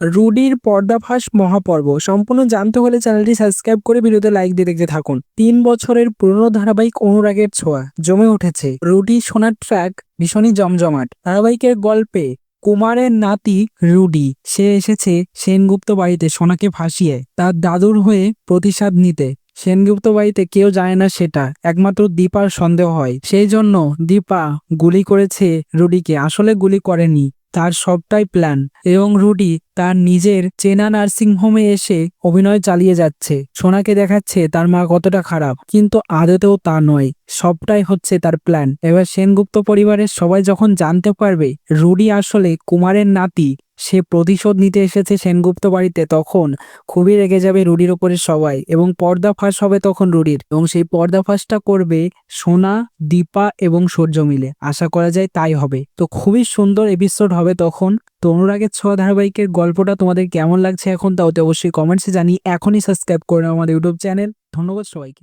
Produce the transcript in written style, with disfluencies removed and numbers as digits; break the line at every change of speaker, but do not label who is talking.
রুডির পর্দাফাঁস মহাপর্ব সম্পূর্ণ জানতে হলে চ্যানেলটি সাবস্ক্রাইব করে ভিডিওতে লাইক দিয়ে দেখতে থাকুন। 3 বছরের পুরনো ধারাবাহিক অনুরাগের ছোঁয়া জমে উঠেছে। রুডি সোনার ট্র্যাক ভীষণই জমজমাট। ধারাবাহিকের গল্পে কুমারের নাতি রুডি সে এসেছে সেনগুপ্ত বাড়িতে সোনাকে ভাসিয়ে তার দাদুর হয়ে প্রতিশোধ নিতে। সেনগুপ্ত বাড়িতে কেউ যায় না, সেটা একমাত্র দীপার সন্দেহ হয়। সেই জন্য দীপা গুলি করেছে রুডিকে, আসলে গুলি করেনি, তার সবটাই প্ল্যান। এবং রুডি তার নিজের চেনা নার্সিং হোমে এসে অভিনয় চালিয়ে যাচ্ছে, সোনাকে দেখাচ্ছে তার মা কতটা খারাপ, কিন্তু আদতেও তা নয়, সবটাই হচ্ছে তার প্ল্যান। এবার সেনগুপ্ত পরিবারের সবাই যখন জানতে পারবে রুডি আসলে কুমারের নাতি, সে প্রতিশোধ নিতে এসেছে সেনগুপ্ত বাড়িতে, তখন খুবই রেগে যাবে রুডির ওপরে সবাই এবং পর্দা ফাঁস হবে তখন রুডির। এবং সেই পর্দা ফাঁসটা করবে সোনা, দীপা এবং সূর্য মিলে। আশা করা যায় তাই হবে। তো খুবই সুন্দর এপিসোড হবে তখন। তো অনুরাগের ছোঁয়া ধারাবাহিকের গল্পটা তোমাদের কেমন লাগছে এখন, তাও তো অবশ্যই কমেন্টসে জানি। এখনই সাবস্ক্রাইব করে নাও আমাদের ইউটিউব চ্যানেল। ধন্যবাদ সবাইকে।